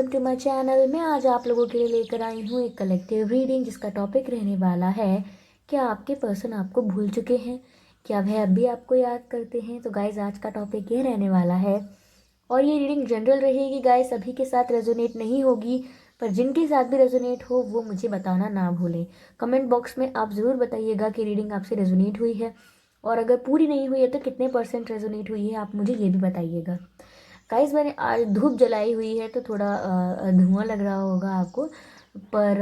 Welcome to my channel. मैं आज आप लोगों के लिए लेकर आई हूँ एक कलेक्टिव रीडिंग जिसका टॉपिक रहने वाला है, क्या आपके पर्सन आपको भूल चुके हैं, क्या वह अब भी आपको याद करते हैं। तो गाइज आज का टॉपिक ये रहने वाला है और ये रीडिंग जनरल रहेगी गाइज, सभी के साथ रेजोनेट नहीं होगी, पर जिनके साथ भी रेजोनेट हो वो मुझे बताना ना भूलें। कमेंट बॉक्स में आप ज़रूर बताइएगा कि रीडिंग आपसे रेजोनेट हुई है, और अगर पूरी नहीं हुई है तो कितने % रेजोनेट हुई है आप मुझे ये भी बताइएगा। गाइस मैंने आज धूप जलाई हुई है तो थोड़ा धुआं लग रहा होगा आपको, पर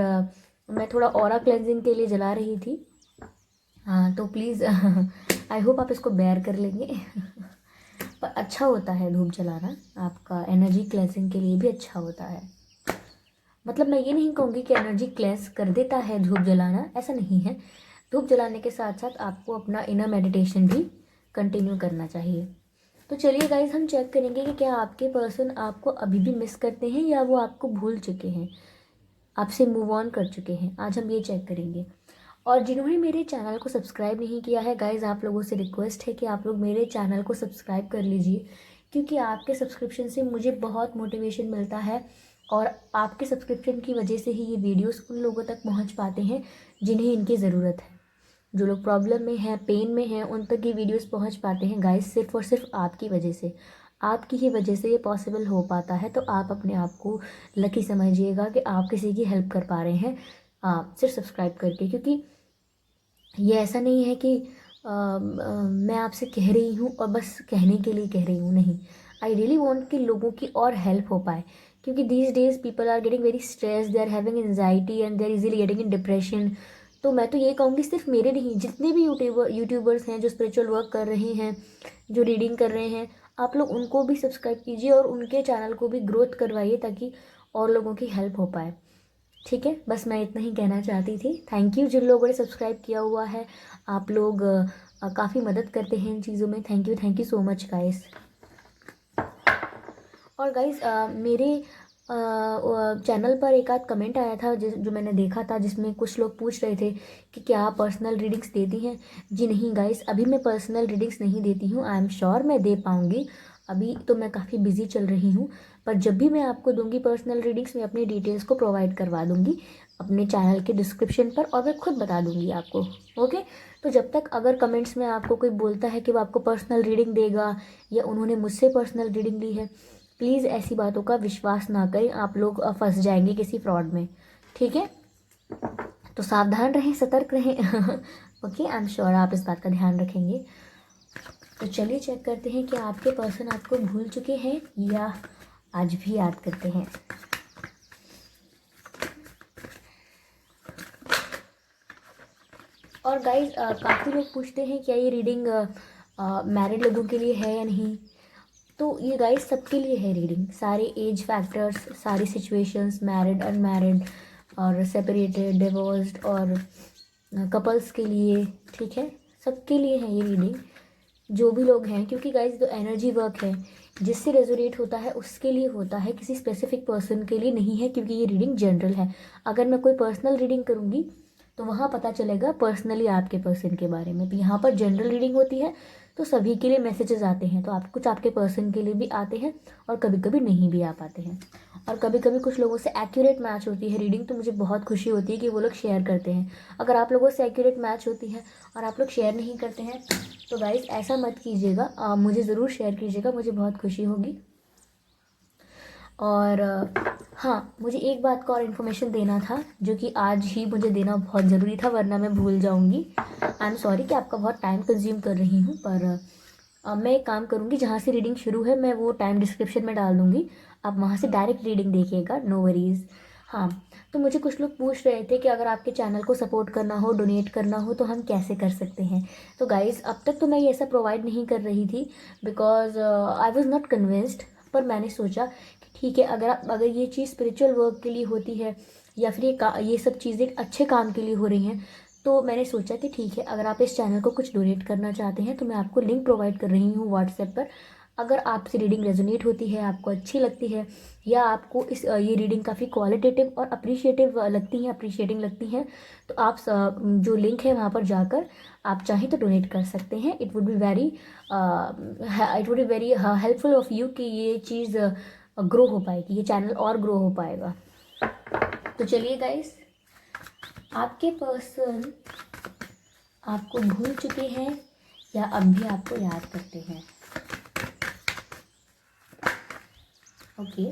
मैं थोड़ा ऑरा क्लेंजिंग के लिए जला रही थी। हाँ तो प्लीज़ आई होप आप इसको बेयर कर लेंगे पर अच्छा होता है धूप जलाना, आपका एनर्जी क्लेंजिंग के लिए भी अच्छा होता है। मतलब मैं ये नहीं कहूँगी कि एनर्जी क्लेंस कर देता है धूप जलाना, ऐसा नहीं है। धूप जलाने के साथ साथ आपको अपना इनर मेडिटेशन भी कंटिन्यू करना चाहिए। तो चलिए गाइज हम चेक करेंगे कि क्या आपके पर्सन आपको अभी भी मिस करते हैं या वो आपको भूल चुके हैं, आपसे मूव ऑन कर चुके हैं। आज हम ये चेक करेंगे। और जिन्होंने मेरे चैनल को सब्सक्राइब नहीं किया है गाइज, आप लोगों से रिक्वेस्ट है कि आप लोग मेरे चैनल को सब्सक्राइब कर लीजिए, क्योंकि आपके सब्सक्रिप्शन से मुझे बहुत मोटिवेशन मिलता है और आपके सब्सक्रिप्शन की वजह से ही ये वीडियोस उन लोगों तक पहुंच पाते हैं जिन्हें इनकी ज़रूरत है। जो लोग प्रॉब्लम में हैं, पेन में हैं, उन तक ये वीडियोस पहुंच पाते हैं गाइस सिर्फ और सिर्फ आपकी वजह से। आपकी ही वजह से ये पॉसिबल हो पाता है, तो आप अपने आप को लकी समझिएगा कि आप किसी की हेल्प कर पा रहे हैं सिर्फ सब्सक्राइब करके। क्योंकि ये ऐसा नहीं है कि मैं आपसे कह रही हूँ और बस कहने के लिए कह रही हूँ, नहीं। आई रियली वॉन्ट कि लोगों की और हेल्प हो पाए, क्योंकि these days people are getting very stress, they are having anxiety and they are easily getting in depression. तो मैं तो ये कहूँगी सिर्फ मेरे नहीं, जितने भी यूट्यूबर्स हैं जो स्पिरिचुअल वर्क कर रहे हैं, जो रीडिंग कर रहे हैं, आप लोग उनको भी सब्सक्राइब कीजिए और उनके चैनल को भी ग्रोथ करवाइए ताकि और लोगों की हेल्प हो पाए। ठीक है, बस मैं इतना ही कहना चाहती थी। थैंक यू जिन लोगों ने सब्सक्राइब किया हुआ है, आप लोग काफ़ी मदद करते हैं इन चीज़ों में। Thank you so much guys. और गाइस मेरे चैनल पर एक आध कमेंट आया था जो मैंने देखा था, जिसमें कुछ लोग पूछ रहे थे कि क्या आप पर्सनल रीडिंग्स देती हैं। जी नहीं गाइस, अभी मैं पर्सनल रीडिंग्स नहीं देती हूँ। आई एम श्योर मैं दे पाऊँगी, अभी तो मैं काफ़ी बिजी चल रही हूँ, पर जब भी मैं आपको दूंगी पर्सनल रीडिंग्स, मैं अपनी डिटेल्स को प्रोवाइड करवा दूंगी अपने चैनल के डिस्क्रिप्शन पर, और मैं खुद बता दूंगी आपको। ओके, तो जब तक अगर कमेंट्स में आपको कोई बोलता है कि वो आपको पर्सनल रीडिंग देगा या उन्होंने मुझसे पर्सनल रीडिंग ली है, प्लीज़ ऐसी बातों का विश्वास ना करें, आप लोग फंस जाएंगे किसी फ्रॉड में। ठीक है, तो सावधान रहें, सतर्क रहें ओके, आई एम श्योर आप इस बात का ध्यान रखेंगे। तो चलिए चेक करते हैं कि आपके पर्सन आपको भूल चुके हैं या आज भी याद करते हैं। और गाइज काफ़ी लोग पूछते हैं क्या ये रीडिंग मैरिड लोगों के लिए है या नहीं। तो ये गाइस सबके लिए है रीडिंग, सारे एज फैक्टर्स, सारी सिचुएशंस, मैरिड, अनमैरिड और सेपरेटेड, डिवोर्स्ड और कपल्स के लिए। ठीक है, सबके लिए है ये रीडिंग, जो भी लोग हैं। क्योंकि गाइस जो एनर्जी वर्क है जिससे रेजोनेट होता है उसके लिए होता है, किसी स्पेसिफिक पर्सन के लिए नहीं है, क्योंकि ये रीडिंग जनरल है। अगर मैं कोई पर्सनल रीडिंग करूँगी तो वहाँ पता चलेगा पर्सनली आपके पर्सन के बारे में। तो यहाँ पर जनरल रीडिंग होती है तो सभी के लिए मैसेजेस आते हैं, तो आप कुछ आपके पर्सन के लिए भी आते हैं और कभी कभी नहीं भी आ पाते हैं। और कभी कभी कुछ लोगों से एक्यूरेट मैच होती है रीडिंग, तो मुझे बहुत खुशी होती है कि वो लोग शेयर करते हैं। अगर आप लोगों से एक्यूरेट मैच होती है और आप लोग शेयर नहीं करते हैं तो गाइस ऐसा मत कीजिएगा, मुझे ज़रूर शेयर कीजिएगा, मुझे बहुत खुशी होगी। और हाँ, मुझे एक बात का और इन्फॉर्मेशन देना था जो कि आज ही मुझे देना बहुत ज़रूरी था, वरना मैं भूल जाऊँगी। आई एम सॉरी कि आपका बहुत टाइम कंज्यूम कर रही हूँ, पर मैं एक काम करूँगी, जहाँ से रीडिंग शुरू है मैं वो टाइम डिस्क्रिप्शन में डाल दूँगी, आप वहाँ से डायरेक्ट रीडिंग देखिएगा, नो वरीज़। हाँ, तो मुझे कुछ लोग पूछ रहे थे कि अगर आपके चैनल को सपोर्ट करना हो, डोनेट करना हो, तो हम कैसे कर सकते हैं। तो गाइज़ अब तक तो मैं ये ऐसा प्रोवाइड नहीं कर रही थी, because I was not convinced. पर मैंने सोचा कि ठीक है, अगर ये चीज़ स्पिरिचुअल वर्क के लिए होती है या फिर ये सब चीज़ें अच्छे काम के लिए हो रही हैं, तो मैंने सोचा कि ठीक है, अगर आप इस चैनल को कुछ डोनेट करना चाहते हैं तो मैं आपको लिंक प्रोवाइड कर रही हूँ व्हाट्सएप पर। अगर आपसे रीडिंग रेजोनेट होती है, आपको अच्छी लगती है, या आपको ये रीडिंग काफ़ी क्वालिटेटिव और अप्रिशिएटिव लगती है, अप्रिशिएटिंग लगती हैं, तो आप जो लिंक है वहाँ पर जाकर आप चाहें तो डोनेट कर सकते हैं। It would be very helpful of you कि ये चीज़ ग्रो हो पाएगी, ये चैनल और ग्रो हो पाएगा। तो चलिए गाइस, आपके पर्सन आपको भूल चुके हैं या अब भी आपको याद करते हैं? ओके,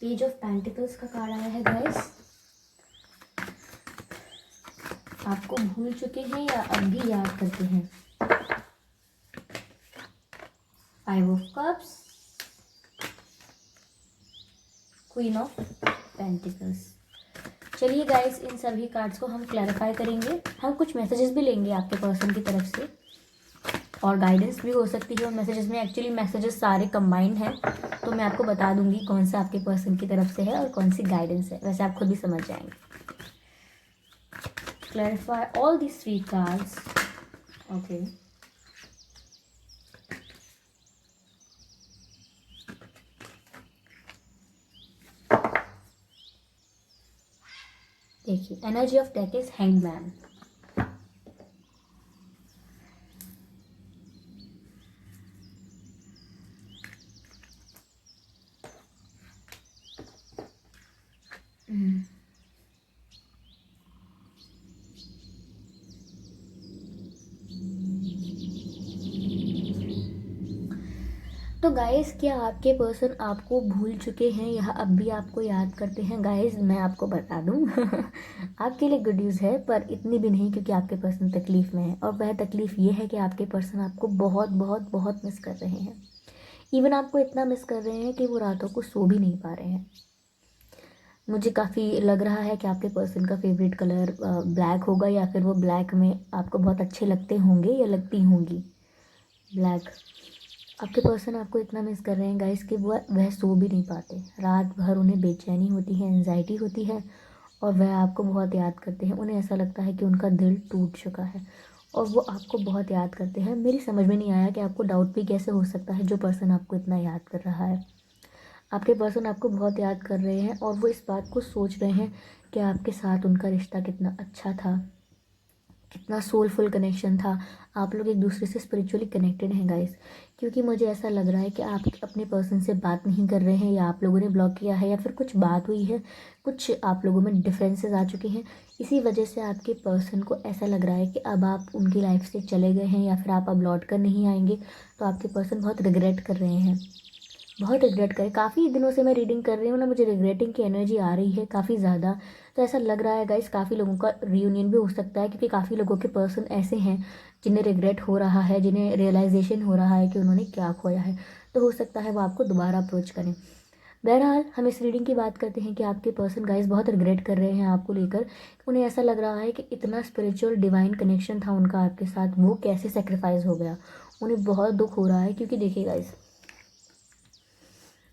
पेज ऑफ पेंटिकल्स का कार्ड आया है गाइस। आपको भूल चुके हैं या अब भी याद करते हैं? Five of cups, queen of pentacles. चलिए गाइस, इन सभी कार्ड्स को हम क्लैरिफाई करेंगे। हम कुछ मैसेजेस भी लेंगे आपके पर्सन की तरफ से और गाइडेंस भी हो सकती है उन मैसेजेस में। एक्चुअली मैसेजेस सारे कंबाइंड हैं, तो मैं आपको बता दूंगी कौन सा आपके पर्सन की तरफ से है और कौन सी गाइडेंस है, वैसे आप खुद भी समझ जाएंगे। Clarify all these 3 cards. Okay, देखिए energy of deck is hangman. तो गाइस, क्या आपके पर्सन आपको भूल चुके हैं या अब भी आपको याद करते हैं? गाइस, मैं आपको बता दूं आपके लिए गुड न्यूज़ है, पर इतनी भी नहीं, क्योंकि आपके पर्सन तकलीफ़ में है और वह तकलीफ़ ये है कि आपके पर्सन आपको बहुत बहुत बहुत मिस कर रहे हैं। इवन आपको इतना मिस कर रहे हैं कि वो रातों को सो भी नहीं पा रहे हैं। मुझे काफ़ी लग रहा है कि आपके पर्सन का फेवरेट कलर ब्लैक होगा, या फिर वो ब्लैक में आपको बहुत अच्छे लगते होंगे या लगती होंगी। ब्लैक, आपके पर्सन आपको इतना मिस कर रहे हैं गाइस कि वह सो भी नहीं पाते। रात भर उन्हें बेचैनी होती है, एंजाइटी होती है और वह आपको बहुत याद करते हैं। उन्हें ऐसा लगता है कि उनका दिल टूट चुका है और वो आपको बहुत याद करते हैं। मेरी समझ में नहीं आया कि आपको डाउट भी कैसे हो सकता है जो पर्सन आपको इतना याद कर रहा है। आपके पर्सन आपको बहुत याद कर रहे हैं और वो इस बात को सोच रहे हैं कि आपके साथ उनका रिश्ता कितना अच्छा था, कितना सोलफुल कनेक्शन था। आप लोग एक दूसरे से स्पिरिचुअली कनेक्टेड हैं गाइस, क्योंकि मुझे ऐसा लग रहा है कि आप अपने पर्सन से बात नहीं कर रहे हैं, या आप लोगों ने ब्लॉक किया है, या फिर कुछ बात हुई है, कुछ आप लोगों में डिफरेंसेस आ चुके हैं। इसी वजह से आपके पर्सन को ऐसा लग रहा है कि अब आप उनकी लाइफ से चले गए हैं या फिर आप अब लौट कर नहीं आएंगे। तो आपके पर्सन बहुत रिग्रेट कर रहे हैं, बहुत रिग्रेट करें। काफ़ी दिनों से मैं रीडिंग कर रही हूँ ना, मुझे रिग्रेटिंग की एनर्जी आ रही है काफ़ी ज़्यादा। तो ऐसा लग रहा है गाइस, काफ़ी लोगों का रियूनियन भी हो सकता है, क्योंकि काफ़ी लोगों के पर्सन ऐसे हैं जिन्हें रिग्रेट हो रहा है, जिन्हें रियलाइजेशन हो रहा है कि उन्होंने क्या खोया है। तो हो सकता है वो आपको दोबारा अप्रोच करें। बहरहाल, हम इस रीडिंग की बात करते हैं कि आपके पर्सन गाइस बहुत रिग्रेट कर रहे हैं आपको लेकर। उन्हें ऐसा लग रहा है कि इतना स्पिरिचुअल डिवाइन कनेक्शन था उनका आपके साथ, वो कैसे सेक्रीफाइस हो गया। उन्हें बहुत दुख हो रहा है, क्योंकि देखिए गाइस,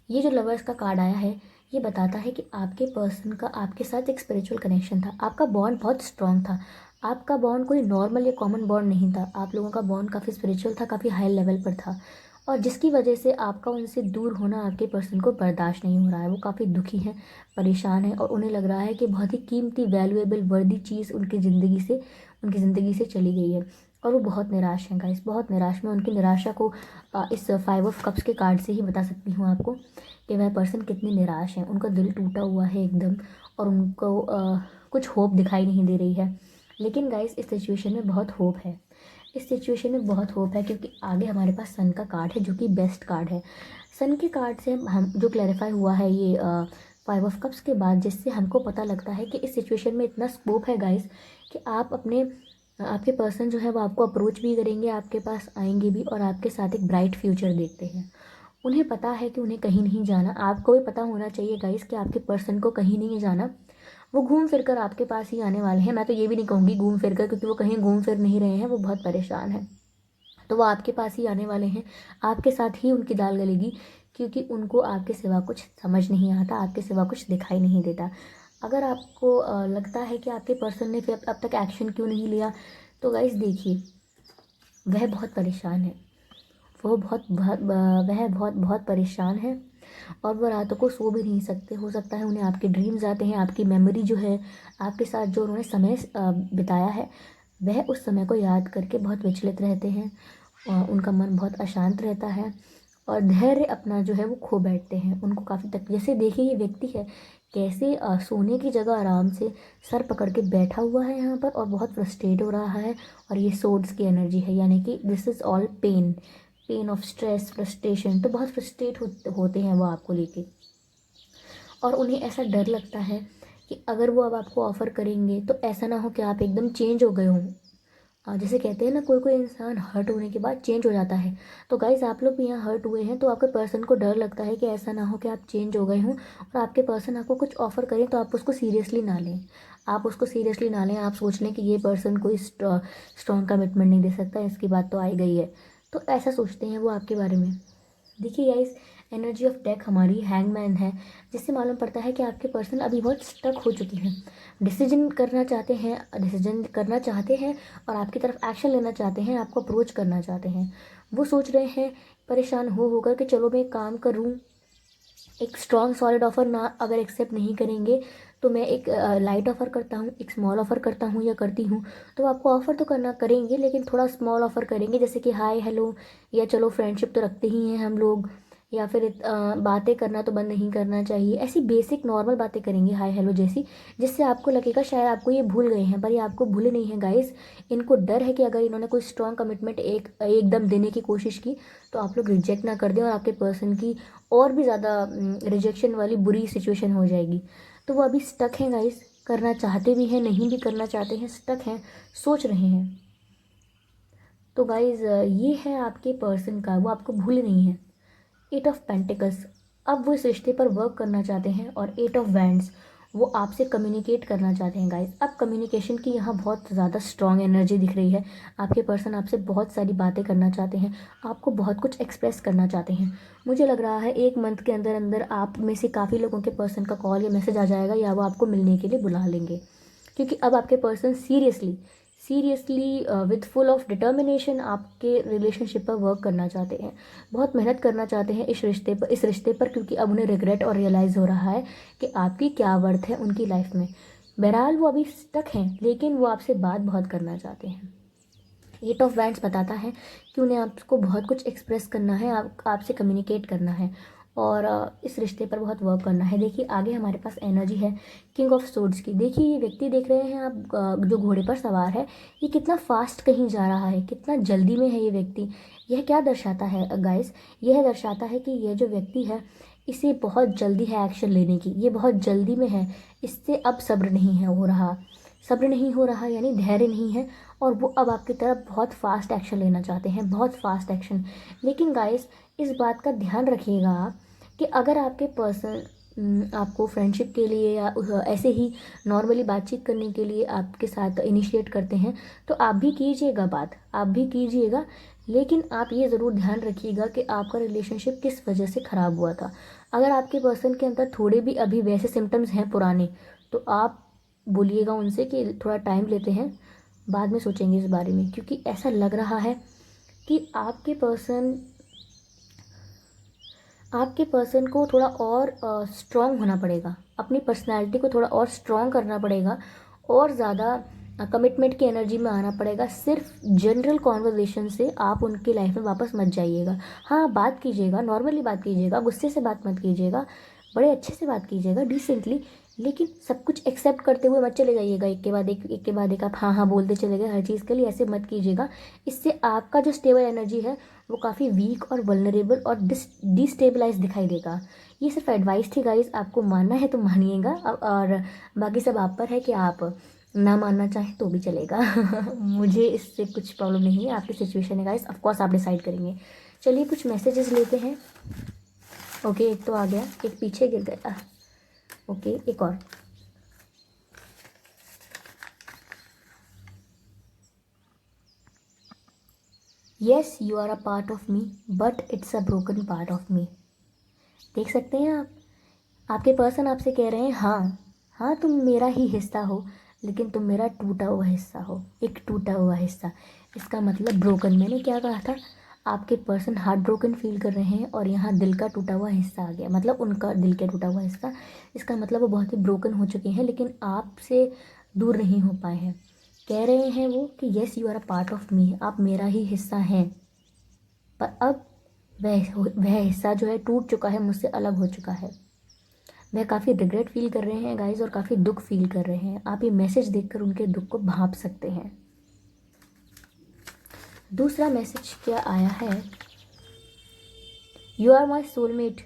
ये जो लवर्स का कार्ड आया है, ये बताता है कि आपके पर्सन का आपके साथ एक स्पिरिचुअल कनेक्शन था। आपका बॉन्ड बहुत स्ट्रॉन्ग था। आपका बॉन्ड कोई नॉर्मल या कॉमन बॉन्ड नहीं था। आप लोगों का बॉन्ड काफ़ी स्पिरिचुअल था, काफ़ी हाई लेवल पर था, और जिसकी वजह से आपका उनसे दूर होना आपके पर्सन को बर्दाश्त नहीं हो रहा है। वो काफ़ी दुखी हैं, परेशान हैं, और उन्हें लग रहा है कि बहुत ही कीमती, वैल्यूएबल, वर्दी चीज़ उनकी ज़िंदगी से चली गई है और वो बहुत निराश हैं गाइस, बहुत निराश। मैं उनकी निराशा को इस 5 ऑफ कप्स के कार्ड से ही बता सकती हूँ आपको कि वह पर्सन कितने निराश हैं। उनका दिल टूटा हुआ है एकदम, और उनको कुछ होप दिखाई नहीं दे रही है। लेकिन गाइस, इस सिचुएशन में बहुत होप है, इस सिचुएशन में बहुत होप है, क्योंकि आगे हमारे पास सन का कार्ड है, जो कि बेस्ट कार्ड है। सन के कार्ड से हम जो क्लैरिफाई हुआ है ये 5 ऑफ कप्स के बाद, जिससे हमको पता लगता है कि इस सिचुएशन में इतना स्कोप है गाइस कि आपके पर्सन जो है वो आपको अप्रोच भी करेंगे, आपके पास आएंगे भी, और आपके साथ एक ब्राइट फ्यूचर देखते हैं। उन्हें पता है कि उन्हें कहीं नहीं जाना। आपको भी पता होना चाहिए गाइस कि आपके पर्सन को कहीं नहीं जाना। वो घूम फिर कर आपके पास ही आने वाले हैं। मैं तो ये भी नहीं कहूँगी घूम फिर कर, क्योंकि वो कहीं घूम फिर नहीं रहे हैं, वो बहुत परेशान हैं। तो वो आपके पास ही आने वाले हैं, आपके साथ ही उनकी दाल गलेगी, क्योंकि उनको आपके सिवा कुछ समझ नहीं आता, आपके सिवा कुछ दिखाई नहीं देता। अगर आपको लगता है कि आपके पर्सन ने फिर अब तक एक्शन क्यों नहीं लिया, तो गाइस देखिए, वह बहुत परेशान है, वह बहुत बहुत परेशान है, और वो रातों को सो भी नहीं सकते। हो सकता है उन्हें आपके ड्रीम्स आते हैं, आपकी मेमोरी जो है, आपके साथ जो उन्होंने समय बिताया है, वह उस समय को याद करके बहुत विचलित रहते हैं। उनका मन बहुत अशांत रहता है, और धैर्य अपना जो है वो खो बैठते हैं। उनको काफ़ी तक, जैसे देखिए ये व्यक्ति है कैसे सोने की जगह आराम से सर पकड़ के बैठा हुआ है यहाँ पर और बहुत फ्रस्ट्रेट हो रहा है। और ये सोर्ड्स की एनर्जी है, यानी कि this is all pain, pain of stress, frustration. तो बहुत फ्रस्ट्रेट होते हैं वो आपको लेके, और उन्हें ऐसा डर लगता है कि अगर वो अब आपको ऑफ़र करेंगे तो ऐसा ना हो कि आप एकदम चेंज हो गए हों। जैसे कहते हैं ना, कोई कोई इंसान हर्ट होने के बाद चेंज हो जाता है। तो गाइज आप लोग भी यहाँ हर्ट हुए हैं, तो आपके पर्सन को डर लगता है कि ऐसा ना हो कि आप चेंज हो गए हों और आपके पर्सन आपको कुछ ऑफ़र करें तो आप उसको सीरियसली ना लें। आप उसको सीरियसली ना लें, आप सोच लें कि ये पर्सन कोई स्ट्रॉन्ग कमिटमेंट नहीं दे सकता, इसकी बात तो आई गई है। तो ऐसा सोचते हैं वो आपके बारे में। देखिए गाइस, एनर्जी ऑफ डेक हमारी हैंगमैन है, जिससे मालूम पड़ता है कि आपके पर्सन अभी बहुत स्टक हो चुके हैं। डिसीजन करना चाहते हैं और आपकी तरफ एक्शन लेना चाहते हैं, आपको अप्रोच करना चाहते हैं। वो सोच रहे हैं परेशान हो होकर कि चलो मैं एक काम करूं, एक स्ट्रॉन्ग सॉलिड ऑफर ना अगर एक्सेप्ट नहीं करेंगे तो मैं एक लाइट ऑफर करता हूँ, एक स्मॉल ऑफर करता हूँ या करती हूँ। तो आपको ऑफर तो करना करेंगे, लेकिन थोड़ा स्मॉल ऑफर करेंगे, जैसे कि हाय हेलो, या चलो फ्रेंडशिप तो रखते ही हैं हम लोग, या फिर बातें करना तो बंद नहीं करना चाहिए। ऐसी बेसिक नॉर्मल बातें करेंगे हाय हेलो जैसी, जिससे आपको लगेगा शायद आपको ये भूल गए हैं, पर ये आपको भूले नहीं हैं गाइस। इनको डर है कि अगर इन्होंने कोई स्ट्रॉन्ग कमिटमेंट एकदम देने की कोशिश की तो आप लोग रिजेक्ट ना कर दें और आपके पर्सन की और भी ज़्यादा रिजेक्शन वाली बुरी सिचुएशन हो जाएगी। तो वो अभी स्टक हैं गाइस, करना चाहते भी हैं, नहीं भी करना चाहते हैं, स्टक हैं, सोच रहे हैं। तो गाइज ये है आपके पर्सन का, वो आपको भूले नहीं है। एट ऑफ पेंटिकल्स, अब वो इस रिश्ते पर वर्क करना चाहते हैं। और एट ऑफ वैंड्स, वो आपसे कम्युनिकेट करना चाहते हैं गाइस। अब कम्युनिकेशन की यहाँ बहुत ज़्यादा स्ट्रॉन्ग एनर्जी दिख रही है। आपके पर्सन आपसे बहुत सारी बातें करना चाहते हैं, आपको बहुत कुछ एक्सप्रेस करना चाहते हैं। मुझे लग रहा है 1 मंथ के अंदर अंदर आप में से काफ़ी लोगों के पर्सन का कॉल या मैसेज आ जाएगा, या वो आपको मिलने के लिए बुला लेंगे। क्योंकि अब आपके person seriously seriously with full of determination आपके रिलेशनशिप पर वर्क करना चाहते हैं, बहुत मेहनत करना चाहते हैं इस रिश्ते पर, क्योंकि अब उन्हें रिग्रेट और रियलाइज़ हो रहा है कि आपकी क्या वर्थ है उनकी लाइफ में। बहरहाल वो अभी स्टक हैं, लेकिन वो आपसे बात बहुत करना चाहते हैं। एट ऑफ वैंड्स बताता है कि उन्हें आपको बहुत कुछ एक्सप्रेस करना है, आपसे कम्युनिकेट करना है और इस रिश्ते पर बहुत वर्क करना है। देखिए आगे हमारे पास एनर्जी है किंग ऑफ सोर्ड्स की। देखिए ये व्यक्ति देख रहे हैं आप, जो घोड़े पर सवार है, ये कितना फास्ट कहीं जा रहा है, कितना जल्दी में है ये व्यक्ति। यह क्या दर्शाता है गाइस? यह दर्शाता है कि यह जो व्यक्ति है, इसे बहुत जल्दी है एक्शन लेने की, ये बहुत जल्दी में है, इससे अब सब्र नहीं है हो रहा। सब्र नहीं हो रहा यानी धैर्य नहीं है, और वो अब आपकी तरफ बहुत फास्ट एक्शन लेना चाहते हैं, बहुत फास्ट एक्शन। लेकिन गाइस इस बात का ध्यान रखिएगा आप कि अगर आपके पर्सन आपको फ्रेंडशिप के लिए या ऐसे ही नॉर्मली बातचीत करने के लिए आपके साथ इनिशिएट करते हैं, तो आप भी कीजिएगा बात, आप भी कीजिएगा। लेकिन आप ये ज़रूर ध्यान रखिएगा कि आपका रिलेशनशिप किस वजह से ख़राब हुआ था। अगर आपके पर्सन के अंदर थोड़े भी अभी वैसे सिम्टम्स हैं पुराने, तो आप बोलिएगा उनसे कि थोड़ा टाइम लेते हैं, बाद में सोचेंगे इस बारे में। क्योंकि ऐसा लग रहा है कि आपके पर्सन को थोड़ा और स्ट्रॉन्ग होना पड़ेगा, अपनी पर्सनैलिटी को थोड़ा और स्ट्रॉन्ग करना पड़ेगा, और ज़्यादा कमिटमेंट की एनर्जी में आना पड़ेगा। सिर्फ जनरल कॉन्वर्जेसन से आप उनकी लाइफ में वापस मत जाइएगा। हाँ बात कीजिएगा, नॉर्मली बात कीजिएगा, गुस्से से बात मत कीजिएगा, बड़े अच्छे से बात कीजिएगा, डिसेंटली। लेकिन सब कुछ एक्सेप्ट करते हुए मत चले जाइएगा, एक के बाद एक आप हाँ हाँ बोलते चले गए हर चीज़ के लिए, ऐसे मत कीजिएगा। इससे आपका जो स्टेबल एनर्जी है वो काफ़ी वीक और वल्नरेबल और डिस्टेबलाइज दिखाई देगा। ये सिर्फ एडवाइस थी गाइस, आपको मानना है तो मानिएगा, और बाकी सब आप पर है कि आप ना मानना चाहें तो भी चलेगा। मुझे इससे कुछ प्रॉब्लम नहीं है, आपकी सिचुएशन है गाइस, ऑफकोर्स आप डिसाइड करेंगे। चलिए कुछ मैसेजेस लेते हैं। ओके एक तो आ गया, एक पीछे गिर गया। ओके एक और। Yes you are a part of me, but it's a broken part of me. देख सकते हैं आप, आपके पर्सन आपसे कह रहे हैं हाँ हाँ तुम मेरा ही हिस्सा हो, लेकिन तुम मेरा टूटा हुआ हिस्सा हो, एक टूटा हुआ हिस्सा। इसका मतलब ब्रोकन, मैंने क्या कहा था, आपके पर्सन हार्ट ब्रोकन फील कर रहे हैं, और यहाँ दिल का टूटा हुआ हिस्सा आ गया, मतलब उनका दिल का टूटा हुआ हिस्सा। इसका मतलब वो बहुत ही ब्रोकन हो चुके हैं, लेकिन आपसे दूर नहीं हो पाए हैं। कह रहे हैं वो कि yes you are a part of me, आप मेरा ही हिस्सा हैं, पर अब वह हिस्सा जो है टूट चुका है, मुझसे अलग हो चुका है। वह काफ़ी रिग्रेट फील कर रहे हैं गाइज और काफ़ी दुख फील कर रहे हैं। आप ये मैसेज देखकर उनके दुख को भांप सकते हैं। दूसरा मैसेज क्या आया है, you are my soulmate,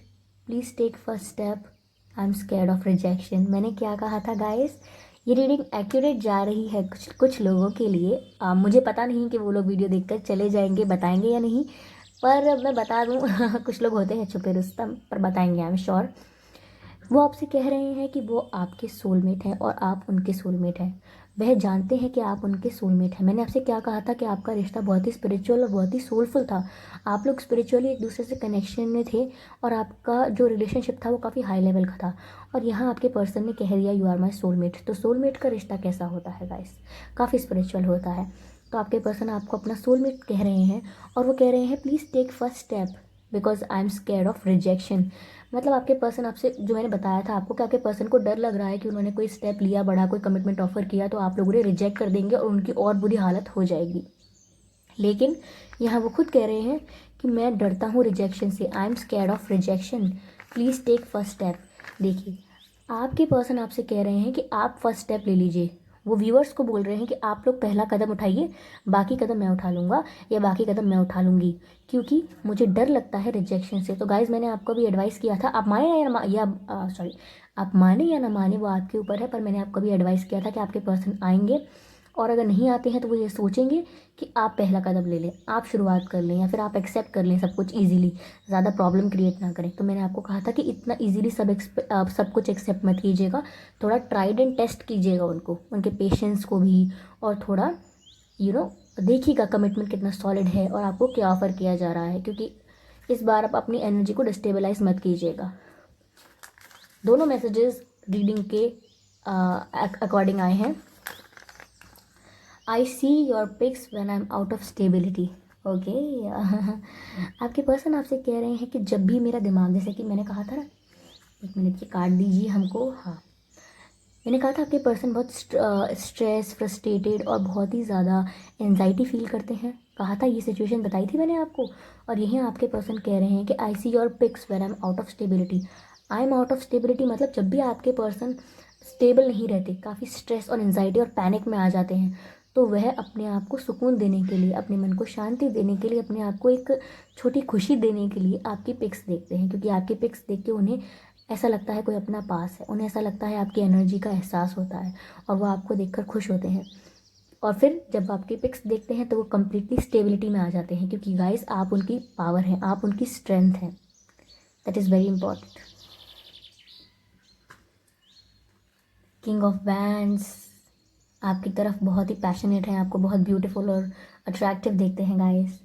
please take first step, I am scared of rejection. मैंने क्या कहा था गाइस, ये रीडिंग एक्यूरेट जा रही है कुछ लोगों के लिए। मुझे पता नहीं कि वो लोग वीडियो देखकर चले जाएंगे, बताएंगे या नहीं, पर मैं बता दूं कुछ लोग होते हैं छुपे रुस्तम, पर बताएंगे आई एम श्योर। वो आपसे कह रहे हैं कि वो आपके सोलमेट हैं और आप उनके सोलमेट हैं। वह जानते हैं कि आप उनके सोलमेट हैं। मैंने आपसे क्या कहा था कि आपका रिश्ता बहुत ही स्पिरिचुअल और बहुत ही सोलफुल था। आप लोग स्पिरिचुअली एक दूसरे से कनेक्शन में थे और आपका जो रिलेशनशिप था वो काफ़ी हाई लेवल का था। और यहाँ आपके पर्सन ने कह दिया यू आर माई सोलमेट। तो सोलमेट का रिश्ता कैसा होता है गाइस, काफ़ी स्पिरिचुअल होता है। तो आपके पर्सन आपको अपना सोलमेट कह रहे हैं और वो कह रहे हैं please take first step because I am scared of rejection. मतलब आपके पर्सन आपसे, जो मैंने बताया था आपको, कि आपके पर्सन को डर लग रहा है कि उन्होंने कोई स्टेप लिया बड़ा, कोई कमिटमेंट ऑफर किया तो आप लोगों ने रिजेक्ट कर देंगे और उनकी और बुरी हालत हो जाएगी। लेकिन यहाँ वो खुद कह रहे हैं कि मैं डरता हूँ रिजेक्शन से, I am scared of rejection, please take first step. देखिए, आपके पर्सन आपसे कह रहे हैं कि आप फर्स्ट स्टेप ले लीजिए। वो व्यूअर्स को बोल रहे हैं कि आप लोग पहला कदम उठाइए, बाकी कदम मैं उठा लूँगा या बाकी कदम मैं उठा लूँगी, क्योंकि मुझे डर लगता है रिजेक्शन से। तो गाइज़, मैंने आपको भी एडवाइस किया था, आप माने आप माने या ना माने वो आपके ऊपर है, पर मैंने आपको भी एडवाइस किया था कि आपके पर्सन आएंगे और अगर नहीं आते हैं तो वो ये सोचेंगे कि आप पहला कदम ले लें, आप शुरुआत कर लें या फिर आप एक्सेप्ट कर लें सब कुछ ईजिली, ज़्यादा प्रॉब्लम क्रिएट ना करें। तो मैंने आपको कहा था कि इतना ईजिली सब कुछ एक्सेप्ट मत कीजिएगा, थोड़ा ट्राइड एंड टेस्ट कीजिएगा उनको, उनके पेशेंस को भी, और थोड़ा देखिएगा कमिटमेंट कितना सॉलिड है और आपको क्या ऑफर किया जा रहा है, क्योंकि इस बार आप अपनी एनर्जी को डिस्टेबलाइज मत कीजिएगा। दोनों मैसेजेस रीडिंग के अकॉर्डिंग आए हैं। I see your picks when I am out of stability. Okay, आपके पर्सन आपसे कह रहे हैं कि जब भी मेरा दिमाग, जैसे कि मैंने कहा था ना, 1 मिनट की कार्ड दीजिए हमको। हाँ, मैंने कहा था आपके पर्सन बहुत स्ट्रेस, फ्रस्ट्रेटेड और बहुत ही ज़्यादा एनजाइटी फील करते हैं। कहा था, ये सिचुएशन बताई थी मैंने आपको। और यही आपके पर्सन कह रहे हैं कि I see your picks when I am out of stability. I am out of stability मतलब जब भी आपके पर्सन स्टेबल नहीं रहते, काफ़ी स्ट्रेस और एनजाइटी और पैनिक में आ जाते हैं, तो वह अपने आप को सुकून देने के लिए, अपने मन को शांति देने के लिए, अपने आप को एक छोटी खुशी देने के लिए आपकी पिक्स देखते हैं, क्योंकि आपकी पिक्स देख के उन्हें ऐसा लगता है कोई अपना पास है, उन्हें ऐसा लगता है आपकी एनर्जी का एहसास होता है और वो आपको देखकर खुश होते हैं। और फिर जब आपकी पिक्स देखते हैं तो वो कम्प्लीटली स्टेबिलिटी में आ जाते हैं, क्योंकि गाइस आप उनकी पावर हैं, आप उनकी स्ट्रेंथ हैं। That is very important. King of wands आपकी तरफ बहुत ही पैशनेट है, आपको बहुत ब्यूटीफुल और अट्रैक्टिव देखते हैं गाइस।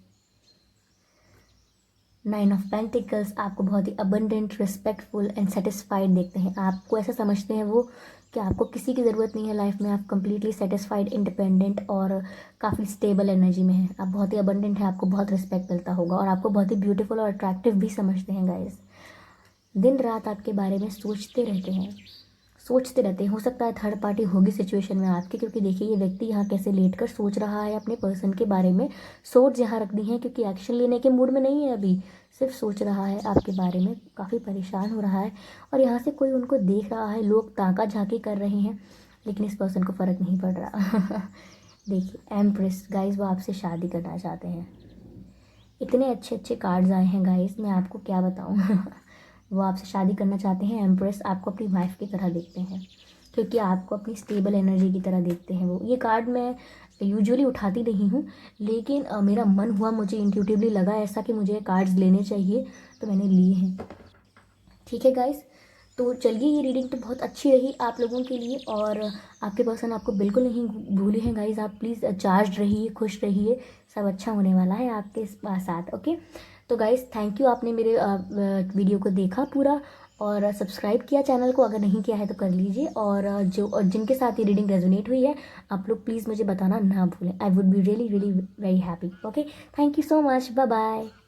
9 ऑफ पेंटिकल्स आपको बहुत ही अबंडेंट, रिस्पेक्टफुल एंड सेटिस्फाइड देखते हैं। आपको ऐसा समझते हैं वो कि आपको किसी की ज़रूरत नहीं है लाइफ में, आप कंप्लीटली सेटिस्फाइड, इंडिपेंडेंट और काफ़ी स्टेबल एनर्जी में हैं। आप बहुत ही अबंडेंट हैं, आपको बहुत रिस्पेक्ट मिलता होगा और आपको बहुत ही ब्यूटीफुल और अट्रैक्टिव भी समझते हैं गाइस। दिन रात आपके बारे में सोचते रहते हैं, सोचते रहते हैं। हो सकता है थर्ड पार्टी होगी सिचुएशन में आपकी, क्योंकि देखिए ये व्यक्ति यहाँ कैसे लेटकर सोच रहा है अपने पर्सन के बारे में। सोच यहाँ रख दी है क्योंकि एक्शन लेने के मूड में नहीं है अभी, सिर्फ सोच रहा है आपके बारे में, काफ़ी परेशान हो रहा है। और यहाँ से कोई उनको देख रहा है, लोग ताका झांकी कर रहे हैं, लेकिन इस पर्सन को फ़र्क नहीं पड़ रहा। देखिए एम्प्रेस गाइस, वो आपसे शादी करना चाहते हैं। इतने अच्छे अच्छे कार्ड्स आए हैं गाइस, मैं आपको क्या बताऊँ। वो आपसे शादी करना चाहते हैं। एम्प्रेस आपको अपनी वाइफ की तरह देखते हैं, क्योंकि आपको अपनी स्टेबल एनर्जी की तरह देखते हैं वो। ये कार्ड मैं यूजुअली उठाती नहीं हूँ, लेकिन मेरा मन हुआ, मुझे इंट्यूटिवली लगा ऐसा कि मुझे कार्ड्स लेने चाहिए, तो मैंने लिए हैं। ठीक है गाइस, तो चलिए, ये रीडिंग तो बहुत अच्छी रही आप लोगों के लिए और आपके पर्सन आपको बिल्कुल नहीं भूले हैं गाइस। आप प्लीज़ चार्ज रहिए, खुश रहिए, सब अच्छा होने वाला है आपके साथ। ओके, तो गाइस थैंक यू, आपने मेरे वीडियो को देखा पूरा और सब्सक्राइब किया चैनल को, अगर नहीं किया है तो कर लीजिए। और जिनके साथ ये रीडिंग रेजोनेट हुई है, आप लोग प्लीज़ मुझे बताना ना भूलें। I would be really really very happy. Okay, thank you so much, bye bye.